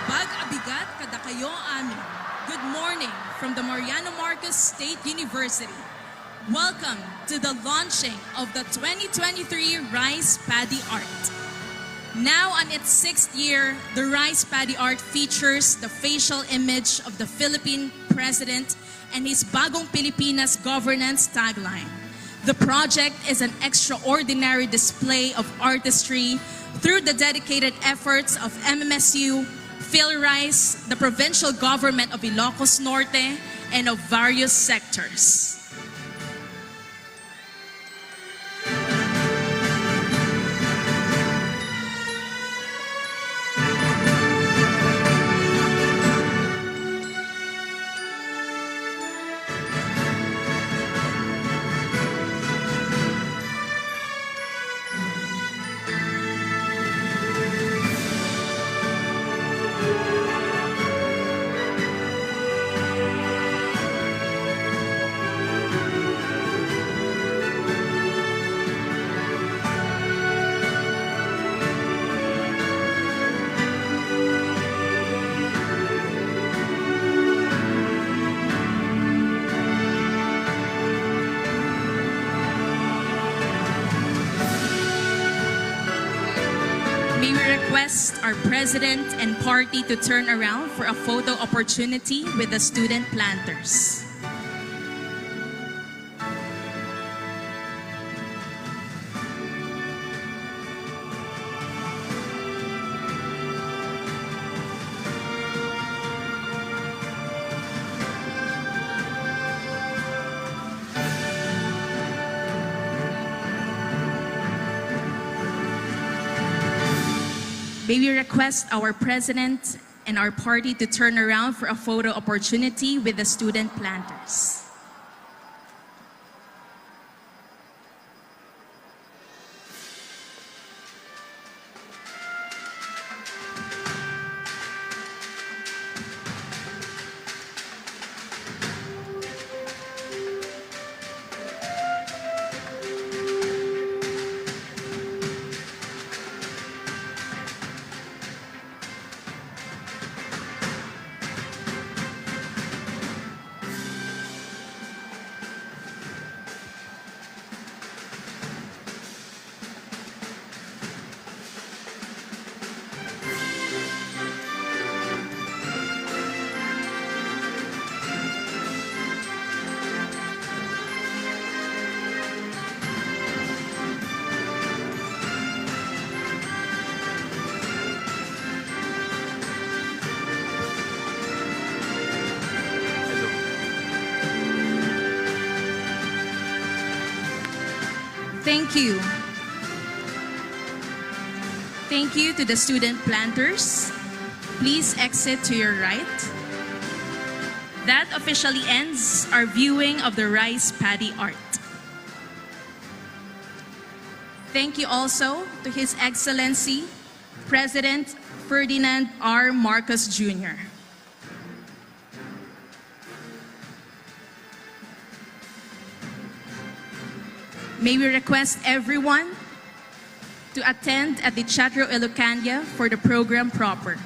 Pag-abigat kada kayo amin. Good morning from the Mariano State University. Welcome to the launching of the 2023 Rice Paddy Art. Now on its 6th year, the Rice Paddy Art features the facial image of the Philippine President and his Bagong Pilipinas governance tagline. The project is an extraordinary display of artistry through the dedicated efforts of MMSU-PhilRice, the provincial government of Ilocos, Norte, and of various sectors. May we request our president and party to turn around for a photo opportunity with the student planters. May we request our president and our party to turn around for a photo opportunity with the student planters. Thank you. Thank you to the student planters. Please exit to your right. That officially ends our viewing of the Rice Paddy Art. Thank you also to His Excellency, President Ferdinand R. Marcos Jr. May we request everyone to attend at the Teatro Ilocania for the program proper.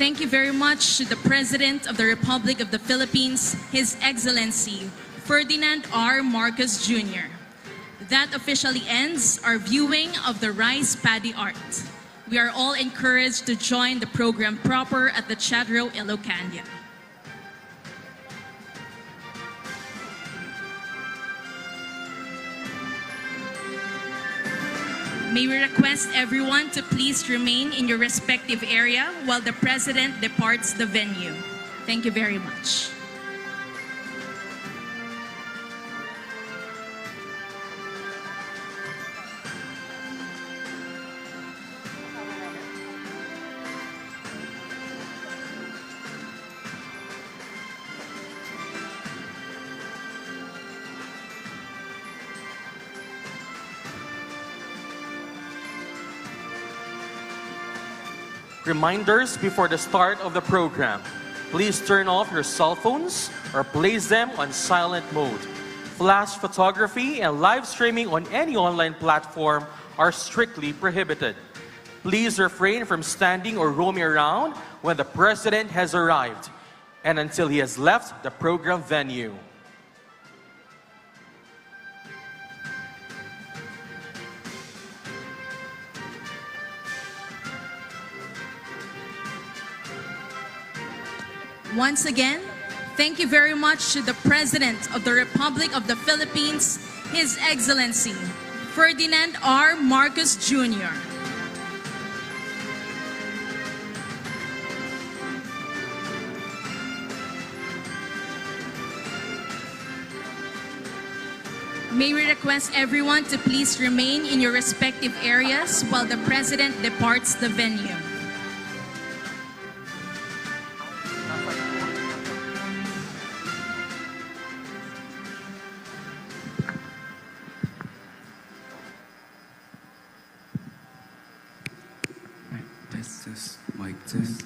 Thank you very much to the President of the Republic of the Philippines, His Excellency Ferdinand R. Marcos Jr. That officially ends our viewing of the Rice Paddy Art. We are all encouraged to join the program proper at the Teatro Ilocania. May we request everyone to please remain in your respective area while the President departs the venue. Thank you very much. Reminders before the start of the program. Please turn off your cell phones or place them on silent mode. Flash photography and live streaming on any online platform are strictly prohibited. Please refrain from standing or roaming around when the President has arrived and until he has left the program venue. Once again, thank you very much to the President of the Republic of the Philippines, His Excellency Ferdinand R. Marcos Jr. May we request everyone to please remain in your respective areas while the President departs the venue. Test, mic test.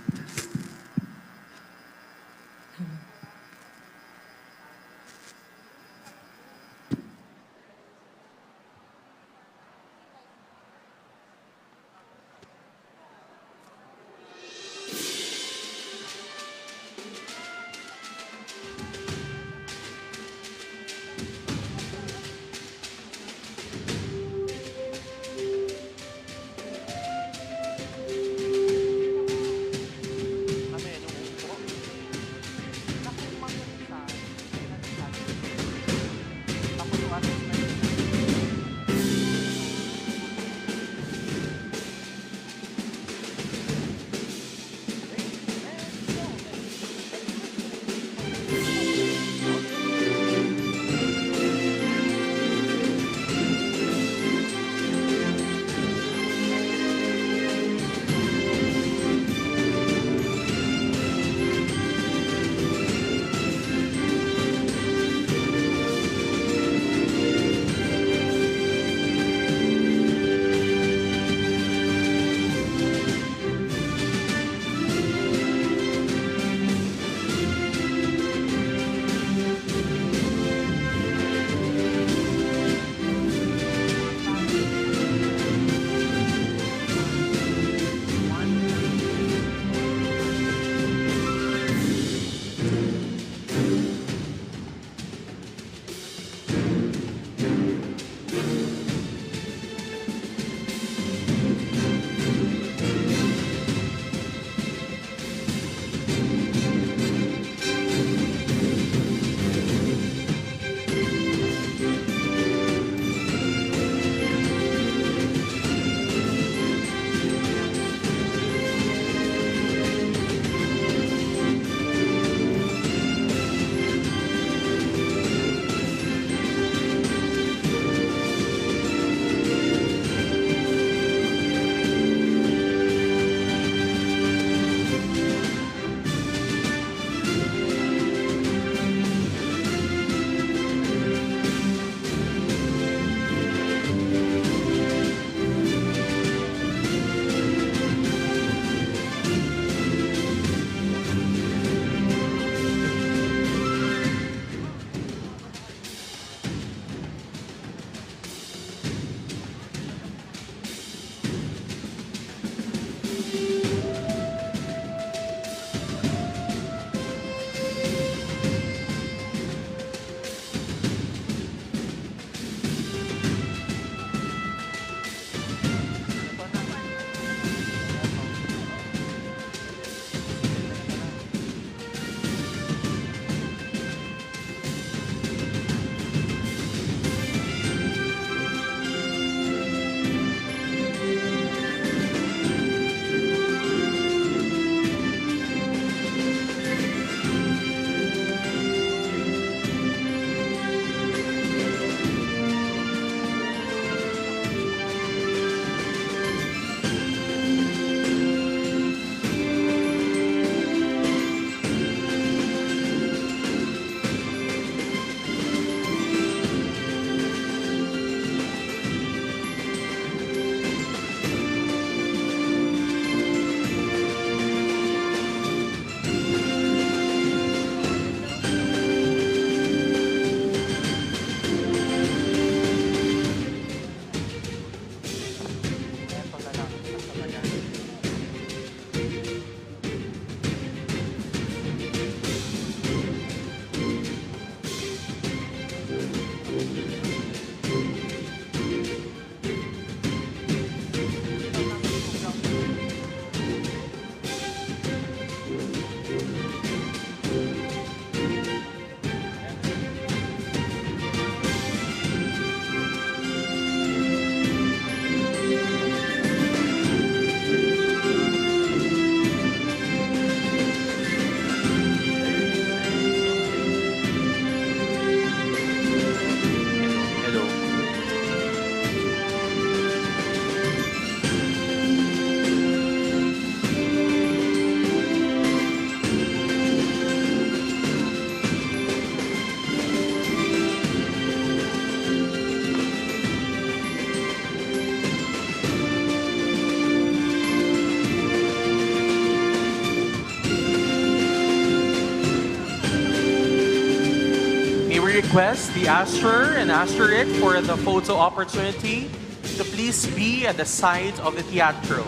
request the Asher and Asterisk for the photo opportunity to please be at the side of the teatro.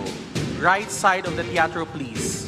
Right side of the teatro, please.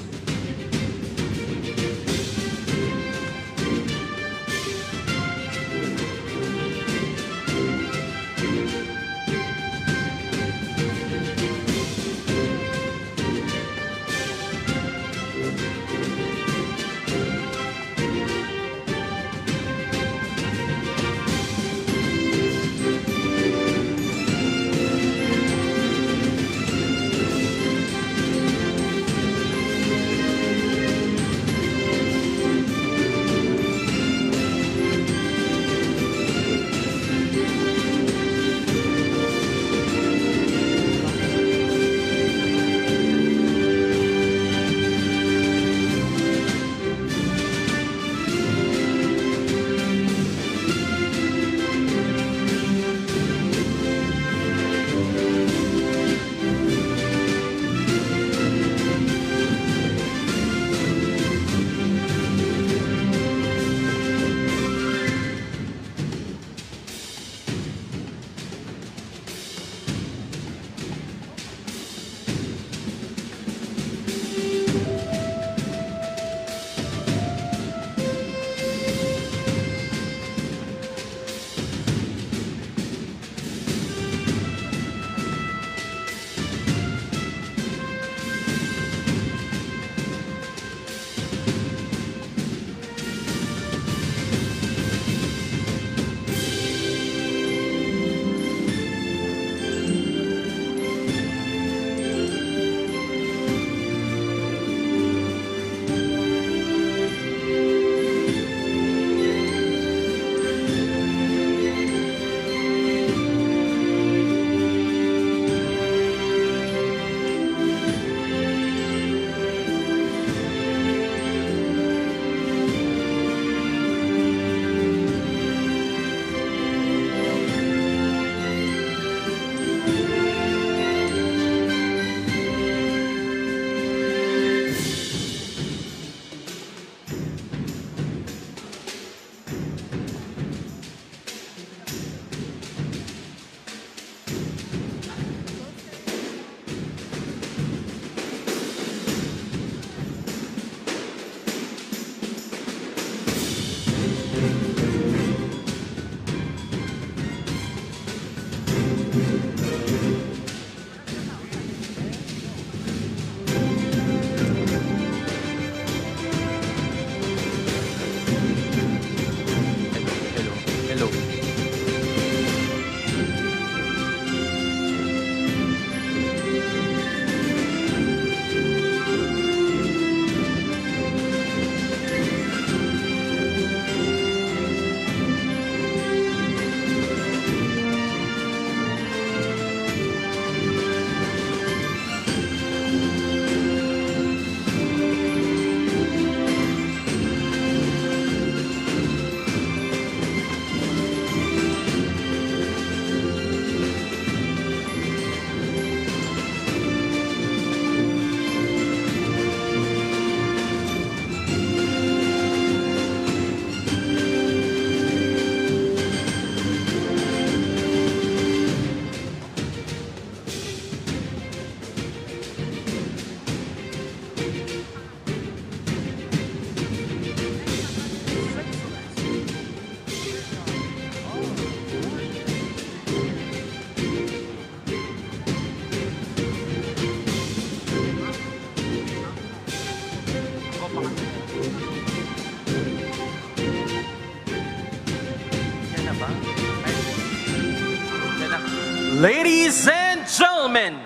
Ladies and gentlemen,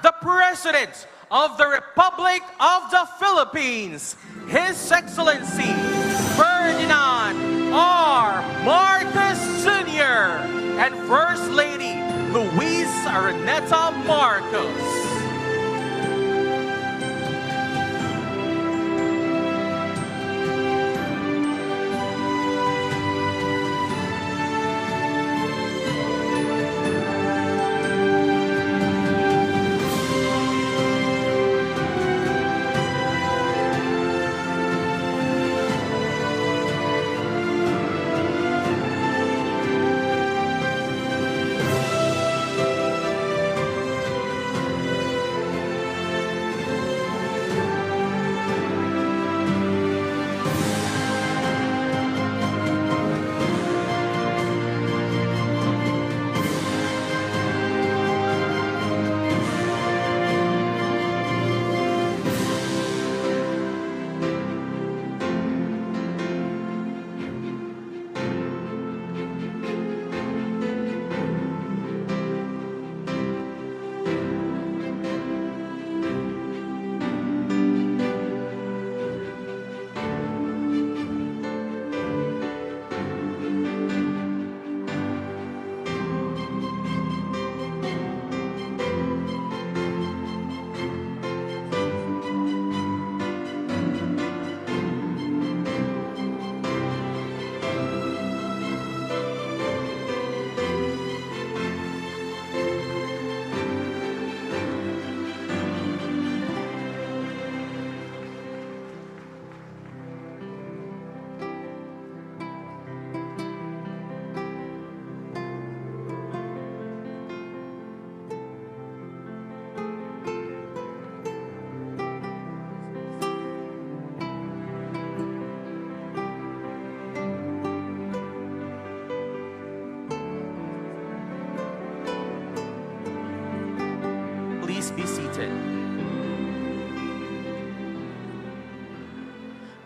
the President of the Republic of the Philippines, His Excellency Ferdinand R. Marcos Sr. and First Lady Luis Araneta Marcos.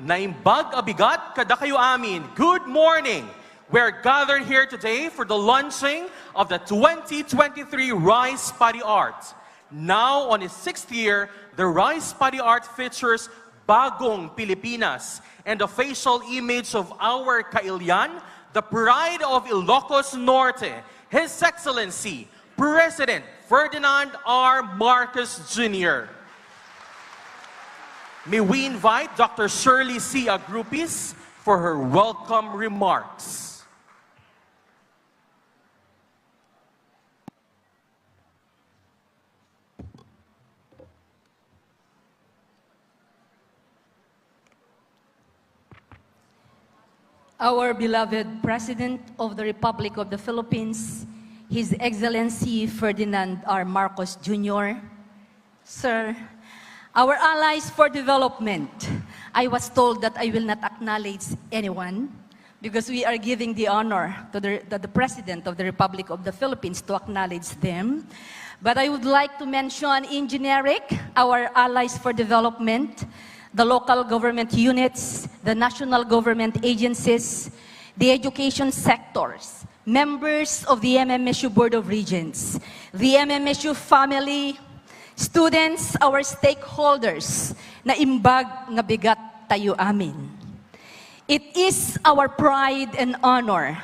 Naimbag abigat kada kayo amin. Good morning! We're gathered here today for the launching of the 2023 Rice Paddy Art. Now on its 6th year, the Rice Paddy Art features Bagong Pilipinas and the facial image of our kailyan, the pride of Ilocos Norte, His Excellency, President Ferdinand R. Marcos Jr. May we invite Dr. Shirley C. Agrupis for her welcome remarks. Our beloved President of the Republic of the Philippines, His Excellency Ferdinand R. Marcos Jr., Sir, our allies for development, I was told that I will not acknowledge anyone because we are giving the honor to the President of the Republic of the Philippines to acknowledge them. But I would like to mention in generic our allies for development, the local government units, the national government agencies, the education sectors, members of the MMSU Board of Regents, the MMSU family, students, our stakeholders, na imbag nga bigat tayo amin. It is our pride and honor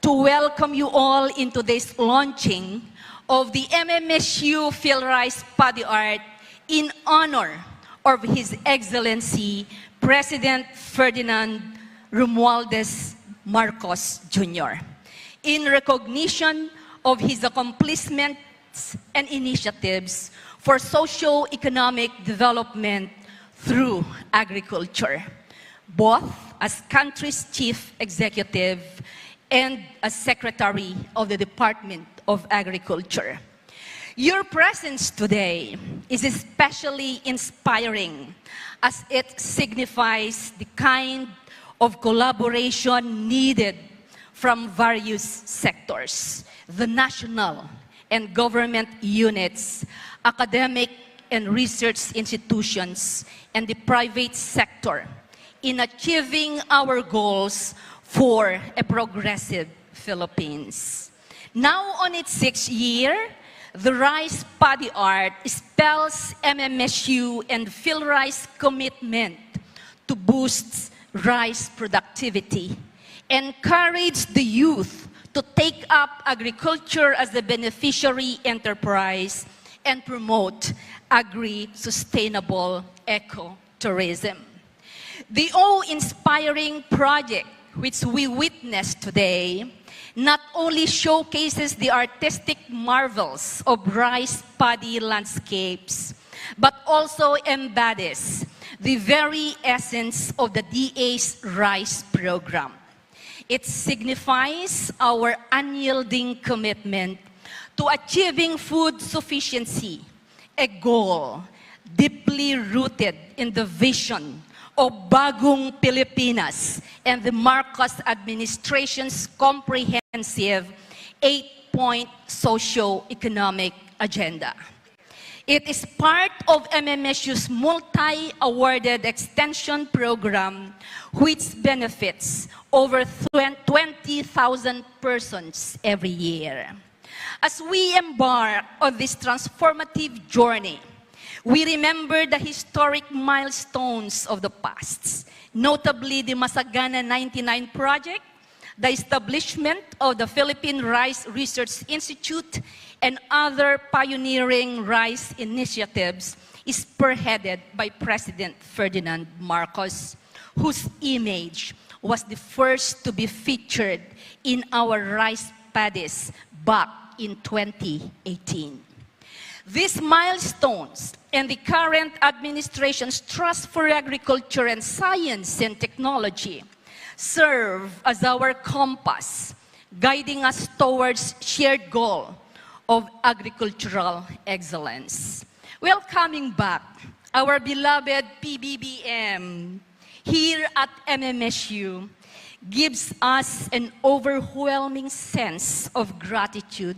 to welcome you all into this launching of the MMSU-PhilRice Paddy Art in honor of His Excellency President Ferdinand Romualdez Marcos Jr. in recognition of his accomplishments and initiatives for socio-economic development through agriculture, both as country's chief executive and as Secretary of the Department of Agriculture. Your presence today is especially inspiring as it signifies the kind of collaboration needed from various sectors, the national and government units, academic and research institutions, and the private sector in achieving our goals for a progressive Philippines. Now on its 6th year, the Rice Paddy Art spells MMSU and PhilRice commitment to boost rice productivity, encourage the youth to take up agriculture as a beneficiary enterprise, and promote agri-sustainable ecotourism. The awe-inspiring project which we witnessed today not only showcases the artistic marvels of rice paddy landscapes, but also embodies the very essence of the DA's rice program. It signifies our unyielding commitment to achieving food sufficiency, a goal deeply rooted in the vision of Bagong Pilipinas and the Marcos administration's comprehensive 8-point socio-economic agenda. It is part of MMSU's multi-awarded extension program, which benefits over 20,000 persons every year. As we embark on this transformative journey, we remember the historic milestones of the past, notably the Masagana 99 project, the establishment of the Philippine Rice Research Institute, and other pioneering rice initiatives spearheaded by President Ferdinand Marcos, whose image was the first to be featured in our rice paddies back in 2018. These milestones and the current administration's Trust for Agriculture and Science and Technology serve as our compass, guiding us towards shared goal of agricultural excellence. Welcoming back our beloved PBBM here at MMSU gives us an overwhelming sense of gratitude.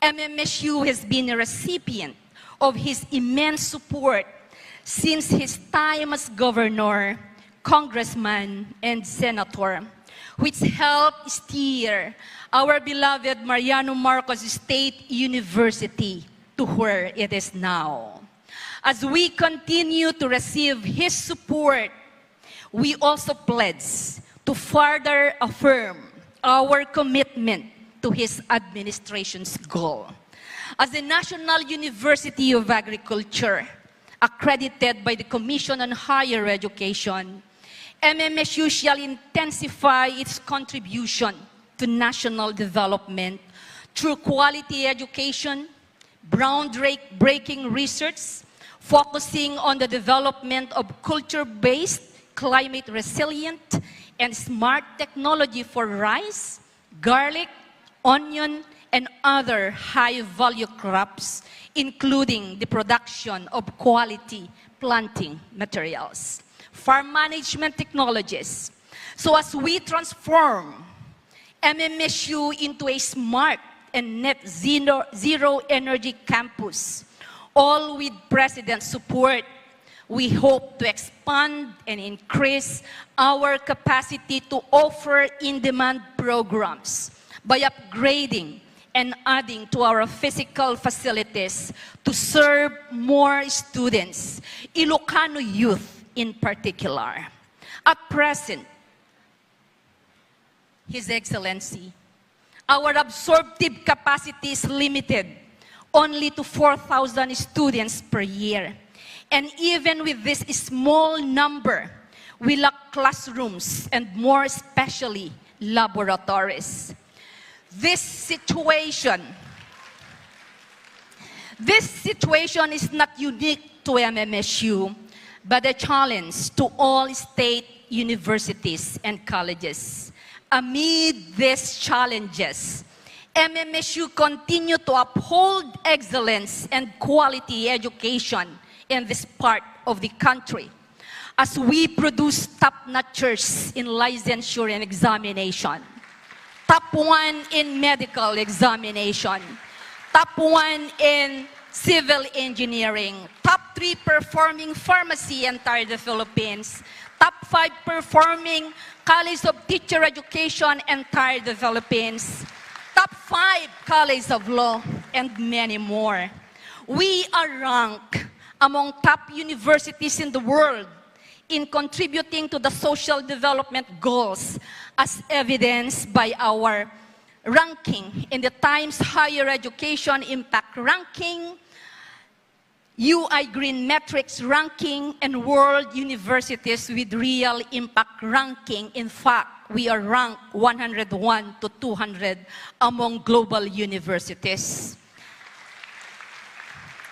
MMSU has been a recipient of his immense support since his time as governor, congressman, and senator, which helped steer our beloved Mariano Marcos State University to where it is now. As we continue to receive his support, we also pledge to further affirm our commitment to his administration's goal. As a National University of Agriculture, accredited by the Commission on Higher Education, MMSU shall intensify its contribution to national development through quality education, groundbreaking research, focusing on the development of culture-based, climate-resilient, and smart technology for rice, garlic, onion, and other high-value crops, including the production of quality planting materials, farm management technologies. So as we transform MMSU into a smart and net zero energy campus, all with President's support, we hope to expand and increase our capacity to offer in-demand programs by upgrading and adding to our physical facilities to serve more students, Ilocano youth in particular. At present, His Excellency, our absorptive capacity is limited only to 4,000 students per year. And even with this small number, we lack classrooms and more especially laboratories. This situation is not unique to MMSU, but a challenge to all state universities and colleges. Amid these challenges, MMSU continue to uphold excellence and quality education in this part of the country, as we produce top-notchers in licensure and examination, top 1 in medical examination, top 1 in civil engineering, top 3 performing pharmacy entire the Philippines, top 5 performing College of Teacher Education entire the Philippines, top 5 College of Law, and many more. We are ranked among top universities in the world in contributing to the social development goals, as evidenced by our ranking in the Times Higher Education Impact Ranking, UI Green Metrics Ranking, and World Universities with Real Impact Ranking. In fact, we are ranked 101 to 200 among global universities.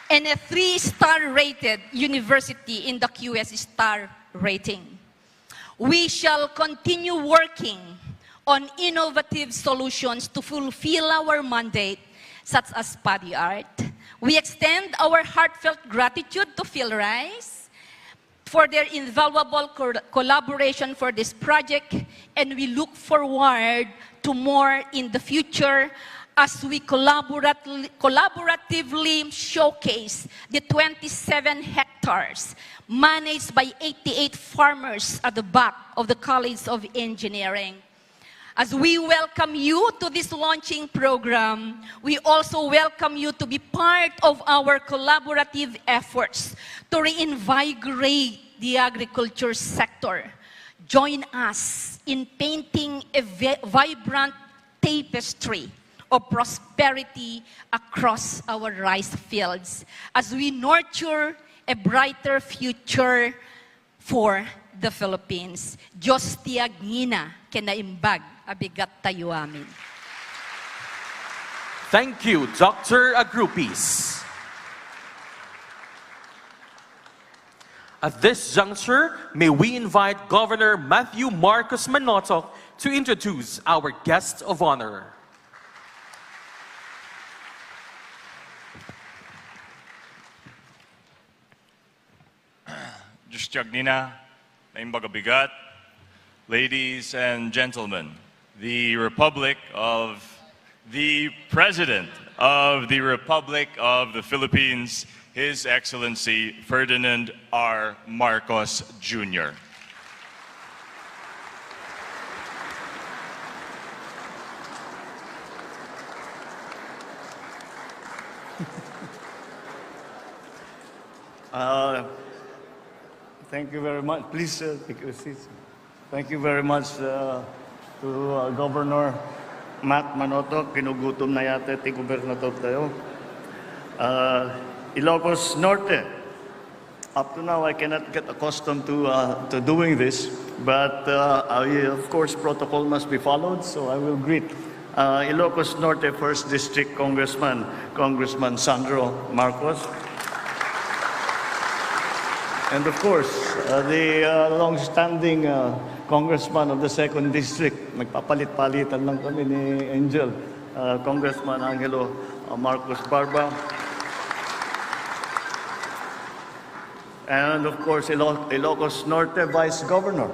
And a 3-star rated university in the QS Star rating. We shall continue working on innovative solutions to fulfill our mandate, such as Paddy Art. We extend our heartfelt gratitude to PhilRice for their invaluable collaboration for this project, and we look forward to more in the future as we collaboratively showcase the 27 hectares managed by 88 farmers at the back of the College of Engineering. As we welcome you to this launching program, we also welcome you to be part of our collaborative efforts to reinvigorate the agriculture sector. Join us in painting a vibrant tapestry of prosperity across our rice fields as we nurture a brighter future for the Philippines. Diyos tiag ngina kinaimbag abigat tayo amin. Thank you, Dr. Agrupis. At this juncture, may we invite Governor Matthew Marcos Manotoc to introduce our guest of honor. Diyos tiagnina, naimbagabigat, ladies and gentlemen, the President of the Republic of the Philippines, His Excellency Ferdinand R. Marcos Jr. Uh, Thank you very much. Please take your seats. Thank you very much to Governor Matt Manotoc. Kinugutom na yata ti Gobernator tayo. Ilocos Norte. Up to now, I cannot get accustomed to doing this, but of course, protocol must be followed, so I will greet Ilocos Norte 1st District Congressman Sandro Marcos. And of course, the long-standing congressman of the 2nd District, nagpapalit-palitan lang kami ni Angel, Congressman Angelo Marcos Barba. And of course, Ilocos Norte Vice Governor,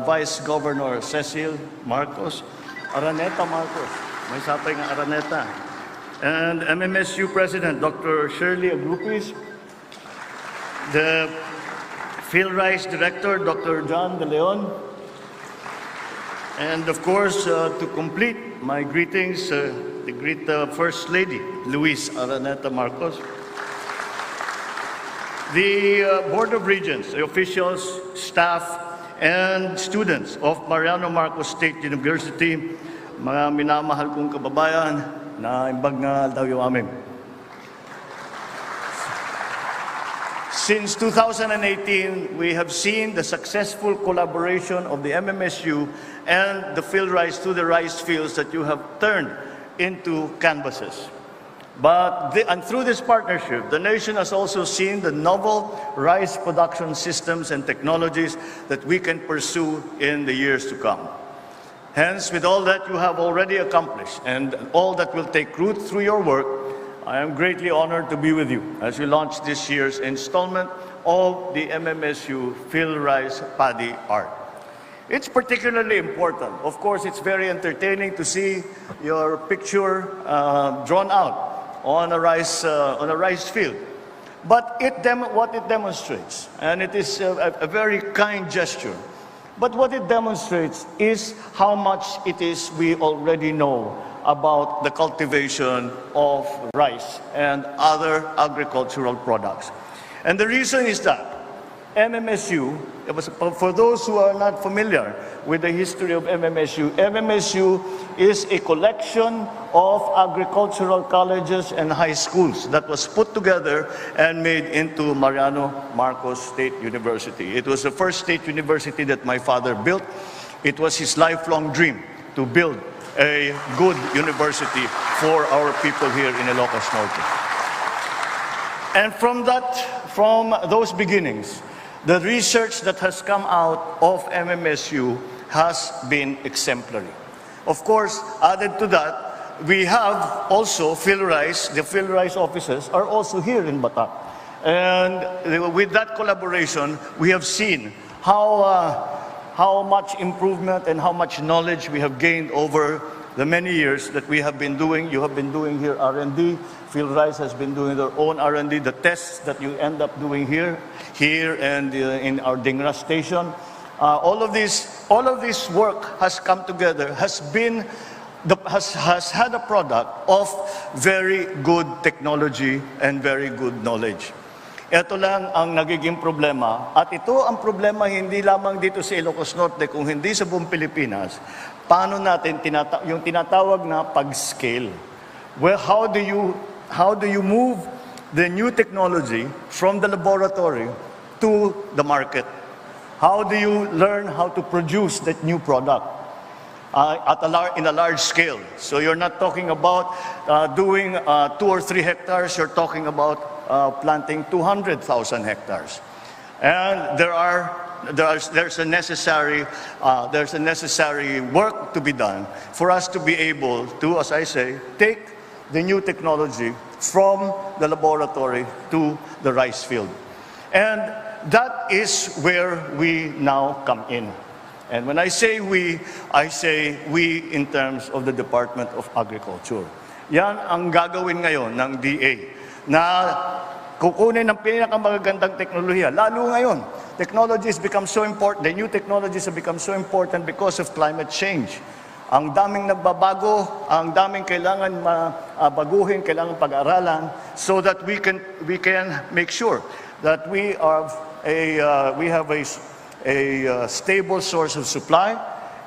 Vice Governor Cecil Marcos, Araneta Marcos, may sapay ng Araneta. And MMSU President Dr. Shirley Agrupis, the PhilRice Director, Dr. John De Leon. And of course, to complete my greetings, the great First Lady, Luis Araneta Marcos. The Board of Regents, the officials, staff, and students of Mariano Marcos State University, mga minamahal kong kababayan, na imbag nga daw yung amin. Since 2018, we have seen the successful collaboration of the MMSU and the PhilRice to the rice fields that you have turned into canvases. And through this partnership, the nation has also seen the novel rice production systems and technologies that we can pursue in the years to come. Hence, with all that you have already accomplished and all that will take root through your work, I am greatly honored to be with you as we launch this year's installment of the MMSU PhilRice Paddy Art. It's particularly important. Of course, it's very entertaining to see your picture drawn out on a rice field. But what it demonstrates, and it is a very kind gesture, but what it demonstrates is how much it is we already know about the cultivation of rice and other agricultural products. And the reason is that MMSU, for those who are not familiar with the history of MMSU, MMSU is a collection of agricultural colleges and high schools that was put together and made into Mariano Marcos State University. It was the first state university that my father built. It was his lifelong dream to build a good university for our people here in Ilocos Norte. And from those beginnings, the research that has come out of MMSU has been exemplary. Of course, added to that, we have also PhilRice. The PhilRice offices are also here in Batac. And with that collaboration, we have seen how much improvement and how much knowledge we have gained over the many years that we have been doing. You have been doing here R&D. PhilRice has been doing their own R&D. The tests that you end up doing here and in our Dingra station. All of this work has come together, has had a product of very good technology and very good knowledge. Ito lang ang nagiging problema, at ito ang problema hindi lamang dito sa Ilocos Norte, kung hindi sa buong Pilipinas. Paano natin yung tinatawag na pag-scale? Well, how do you move the new technology from the laboratory to the market? How do you learn how to produce that new product in a large scale? So you're not talking about doing 2 or 3 hectares, you're talking about planting 200,000 hectares. And there's a necessary work to be done for us to be able to, as I say, take the new technology from the laboratory to the rice field. And that is where we now come in. And when I say we in terms of the Department of Agriculture. Yan ang gagawin ngayon ng DA, na kukunin ng pinakamagagandang teknolohiya. Lalo ngayon, technologies become so important, the new technologies have become so important because of climate change. Ang daming nagbabago, ang daming kailangan baguhin, kailangan pag-aralan, so that we can make sure that we have a stable source of supply,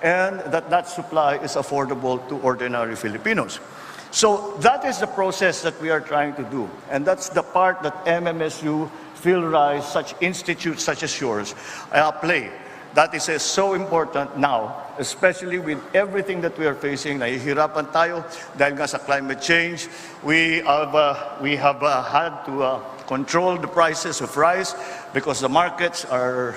and that supply is affordable to ordinary Filipinos. So that is the process that we are trying to do, and that's the part that MMSU, PhilRice, such institutes such as yours play. That is so important now, especially with everything that we are facing. Nahihirapan tayo dahil nga sa climate change. We have had to control the prices of rice because the markets are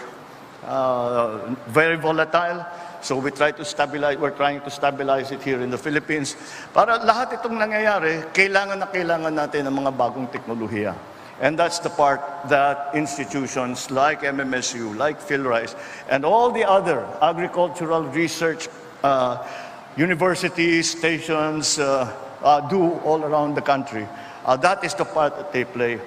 very volatile. So we're trying to stabilize it here in the Philippines. Para lahat itong nangyayari, kailangan natin ng mga bagong teknolohiya. And that's the part that institutions like MMSU, like PhilRice, and all the other agricultural research universities, stations do all around the country. That is the part that they play.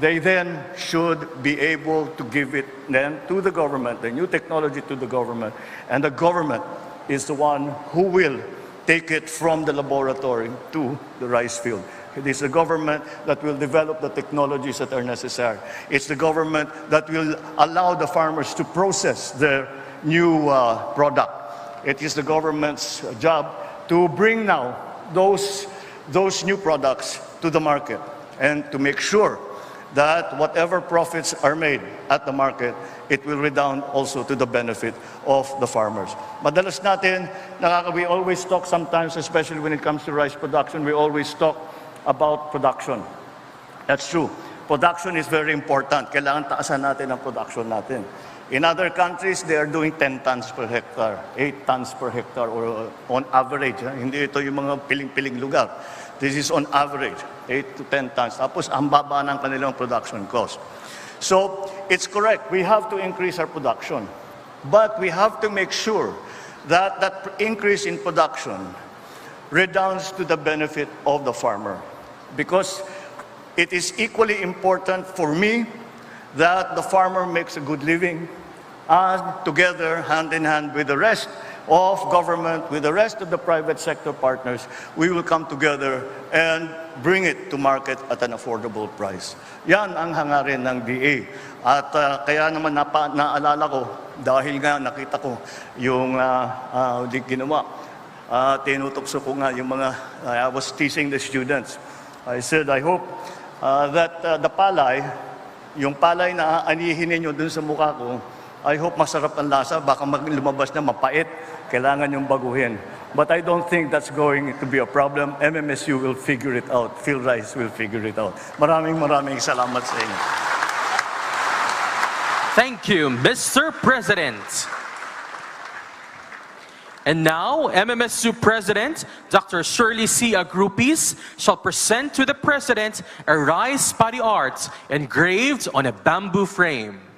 They then should be able to give it then to the government, the new technology to the government, and the government is the one who will take it from the laboratory to the rice field. It is the government that will develop the technologies that are necessary. It's the government that will allow the farmers to process their new product. It is the government's job to bring now those new products to the market and to make sure that whatever profits are made at the market, it will redound also to the benefit of the farmers. Madalas natin, we always talk sometimes, especially when it comes to rice production, we always talk about production. That's true. Production is very important. Kailangan taasan natin ang production natin. In other countries, they are doing 10 tons per hectare, 8 tons per hectare, or on average. Hindi ito yung mga piling-piling lugar. This is on average, 8 to 10 tons. Tapos, ang baba ng kanilang production cost. So, it's correct. We have to increase our production. But we have to make sure that that increase in production redounds to the benefit of the farmer. Because it is equally important for me that the farmer makes a good living, and together, hand in hand with the rest of government, with the rest of the private sector partners, we will come together and bring it to market at an affordable price. Yan ang hangarin ng DA. At kaya naman naalala ko, dahil nga nakita ko yung ginawa, tinutokso ko nga yung mga, I was teasing the students. I said, I hope that the palay, yung palay na anihin ninyo dun sa mukha ko, I hope masarap ang lasa, baka lumabas na mapait, kailangan yung baguhin. But I don't think that's going to be a problem. MMSU will figure it out. PhilRice will figure it out. Maraming salamat sa inyo. Thank you, Mr. President. And now, MMSU President Dr. Shirley C. Agrupis shall present to the President a rice paddy art engraved on a bamboo frame.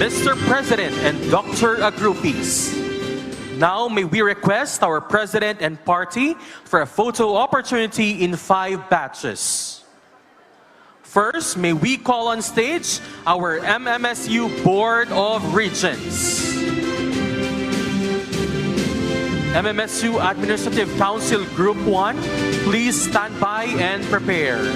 Mr. President and Dr. Agrupis. Now may we request our President and party for a photo opportunity in 5 batches. First, may we call on stage our MMSU Board of Regents. MMSU Administrative Council Group 1, please stand by and prepare.